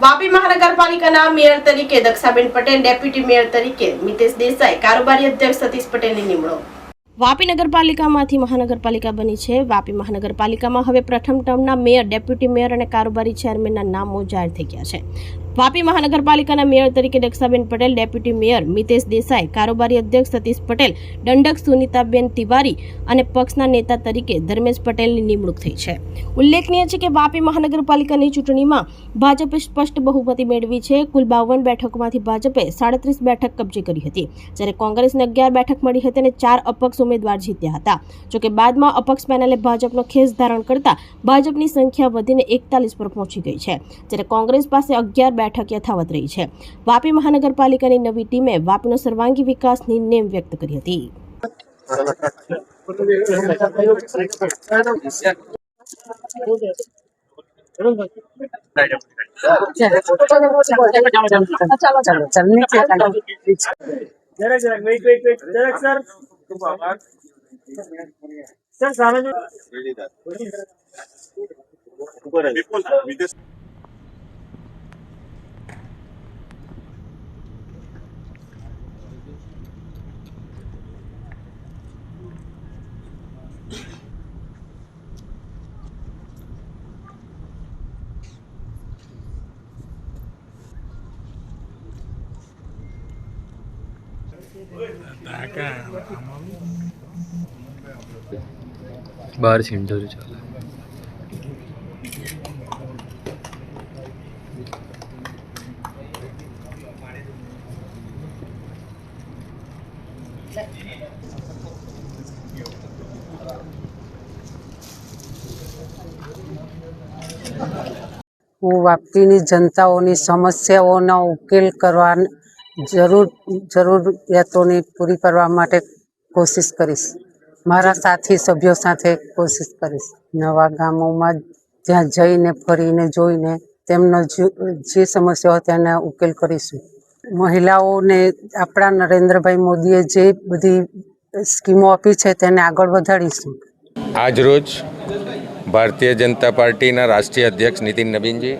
વાપી મહાનગરપાલિકાના મેયર તરીકે દક્ષાબેન Patel, deputy mayor તરીકે મિતેશ દેસાઈ, કારોબારી અધ્યક્ષ સતીશ પટેલની નિમણૂક। વાપી નગરપાલિકામાંથી મહાનગરપાલિકા બની છે। વાપી મહાનગરપાલિકામાં હવે પ્રથમ ટર્મના મેયર, ડેપ્યુટી મેયર અને કારોબારી ચેરમેનના નામો જાહેર થઈ ગયા છે। વાપી મહાનગરપાલિકાના મેયર તરીકે દક્ષાબેન પટેલ, ડેપ્યુટી મેયર મિતેશ દેસાઈ, કારોબારી અધ્યક્ષ સતીશ પટેલ, દંડક સુનીતાબેન તિવારી અને પક્ષના નેતા તરીકે ધર્મેશ પટેલની નિમણૂક થઈ છે। ઉલ્લેખનીય છે કે વાપી મહાનગરપાલિકાની ચૂંટણીમાં ભાજપે સ્પષ્ટ બહુમતી મેળવી છે। કુલ 52 બેઠકોમાંથી ભાજપે 37 બેઠક કબજે કરી હતી, જ્યારે કોંગ્રેસને 11 બેઠક મળી હતી અને 4 અપક્ષ ઉમેદવાર જીત્યા હતા। જોકે બાદમાં અપક્ષ પેનલે ભાજપનો ખેસ ધારણ કરતા ભાજપની સંખ્યા વધીને 41 પર પહોંચી ગઈ છે, જ્યારે કોંગ્રેસ પાસે 11 બેઠક યથાવત રહી છે। વાપી મહાનગરપાલિકાની નવી ટીમે વાપીનો સર્વાંગી વિકાસની નેમ વ્યક્ત કરી હતી। बाहर सेंटर चला હું વાપીની જનતાઓની સમસ્યાઓનો ઉકેલ કરવા જરૂરિયાતોની પૂરી કરવા માટે કોશિશ કરીશ। મારા સાથી સભ્યો સાથે કોશિશ કરીશ। નવા ગામોમાં ત્યાં જઈને ફરીને જોઈને તેમનો જે સમસ્યા હોય તેના ઉકેલ કરીશું। મહિલાઓને આપણા નરેન્દ્રભાઈ મોદીએ જે બધી સ્કીમો આપી છે તેને આગળ વધારીશું। આજરોજ ભારતીય જનતા પાર્ટીના રાષ્ટ્રીય અધ્યક્ષ નીતિન નબીનજી,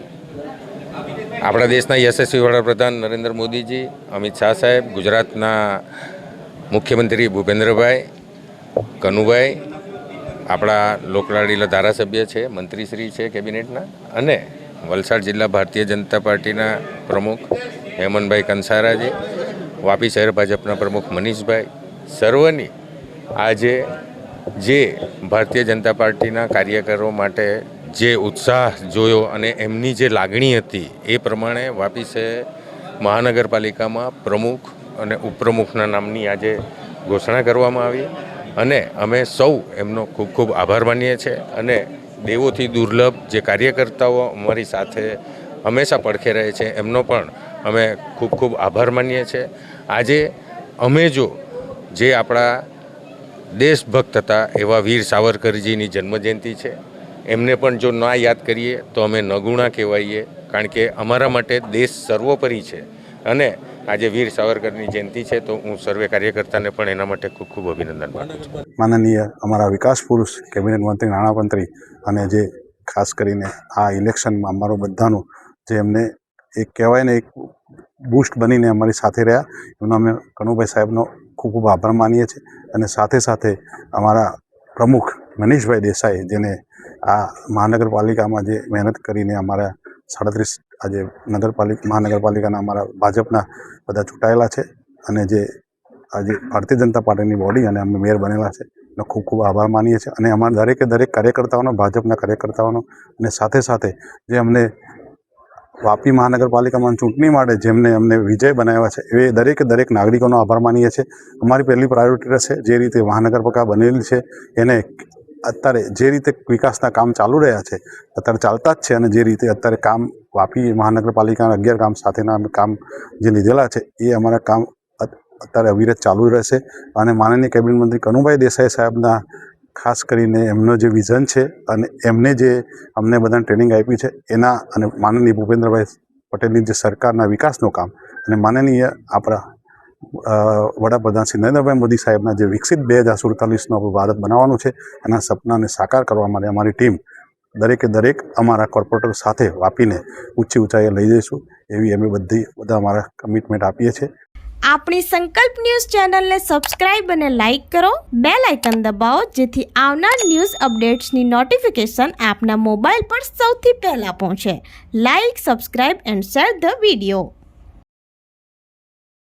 આપણા દેશના યશસ્વી વડાપ્રધાન નરેન્દ્ર મોદીજી, અમિત શાહ સાહેબ, ગુજરાતના મુખ્યમંત્રી ભૂપેન્દ્રભાઈ, કનુભાઈ, આપણા લોકલાડીલા ધારાસભ્ય છે, મંત્રીશ્રી છે કેબિનેટના, અને વલસાડ જિલ્લા ભારતીય જનતા પાર્ટીના પ્રમુખ હેમંતભાઈ કંસારાજી, વાપી શહેર ભાજપના પ્રમુખ મનીષભાઈ, સર્વની આજે જે ભારતીય જનતા પાર્ટીના કાર્યકરો માટે જે ઉત્સાહ જોયો અને એમની જે લાગણી હતી એ પ્રમાણે વાપી શહેર મહાનગરપાલિકામાં પ્રમુખ અને ઉપપ્રમુખના નામની આજે ઘોષણા કરવામાં આવી અને અમે સૌ એમનો ખૂબ ખૂબ આભાર માનીએ છીએ। અને દેવોથી દુર્લભ જે કાર્યકર્તાઓ અમારી સાથે હંમેશા પડખે રહે છે એમનો પણ અમે ખૂબ ખૂબ આભાર માનીએ છીએ। આજે અમે જો જે આપણા દેશભક્ત હતા એવા વીર સાવરકરજીની જન્મજયંતિ છે, એમને પણ જો ના યાદ કરીએ તો અમે નગુણા કહેવાઈએ, કારણ કે અમારા માટે દેશ સર્વોપરી છે। અને આજે વીર સાવરકરની જયંતિ છે તો હું સર્વે કાર્યકર્તાને પણ એના માટે ખૂબ ખૂબ અભિનંદન પાઠવું છું। માનનીય અમારા વિકાસ પુરુષ, કેબિનેટ મંત્રી, નાણામંત્રી, અને જે ખાસ કરીને આ ઇલેક્શનમાં અમારો બધાનું જે એમને એક કહેવાય ને એક બૂસ્ટ બનીને અમારી સાથે રહ્યા, એમનો અમે કનુભાઈ સાહેબનો ખૂબ ખૂબ આભાર માનીએ છીએ। અને સાથે સાથે અમારા પ્રમુખ મનીષભાઈ દેસાઈ, જેને આ મહાનગરપાલિકામાં જે મહેનત કરીને અમારા 37 આજે મહાનગરપાલિકાના અમારા ભાજપના બધા ચૂંટાયેલા છે અને જે આજે ભારતીય જનતા પાર્ટીની બોડી અને અમે મેયર બનેલા છે, એનો ખૂબ ખૂબ આભાર માનીએ છીએ। અને અમારા દરેક કાર્યકર્તાઓનો, ભાજપના કાર્યકર્તાઓનો, અને સાથે સાથે જે અમને વાપી મહાનગરપાલિકામાં ચૂંટણી માટે જેમને અમને વિજય બનાવ્યા છે એ દરેક નાગરિકોનો આભાર માનીએ છીએ। અમારી પહેલી પ્રાયોરિટી રહેશે જે રીતે મહાનગરપાલિકા બનેલી છે એને અત્યારે જે રીતે વિકાસના કામ ચાલુ રહ્યા છે, અત્યારે ચાલતા જ છે, અને જે રીતે અત્યારે કામ વાપી મહાનગરપાલિકાના 11 ગામ સાથેના કામ જે લીધેલા છે એ અમારા કામ અત્યારે અવિરત ચાલુ રહેશે। અને માનનીય કેબિનેટ મંત્રી કનુભાઈ દેસાઈ સાહેબના ખાસ કરીને એમનો જે વિઝન છે અને એમને જે અમને બધાને ટ્રેનિંગ આપી છે એના, અને માનનીય ભૂપેન્દ્રભાઈ પટેલની જે સરકારના વિકાસનું કામ, અને માનનીય આપણા વડાપ્રધાન શ્રી નરેન્દ્રભાઈ મોદી સાહેબના જે વિકસિત 2047નું આપણું ભારત બનાવવાનું છે, એના સપનાને સાકાર કરવા માટે અમારી ટીમ દરેક અમારા કોર્પોરેટર સાથે વાપીને ઊંચી ઊંચાઈએ લઈ જઈશું એવી અમે બધા અમારા કમિટમેન્ટ આપીએ છીએ. આપણી સંકલ્પ ન્યૂઝ ચેનલને સબસ્ક્રાઇબ અને લાઇક કરો, બેલ આઇકન દબાવો જેથી આવનાર ન્યૂઝ અપડેટ્સની નોટિફિકેશન આપના મોબાઈલ પર સૌથી પહેલાં પહોંચે. Like, subscribe and share the video.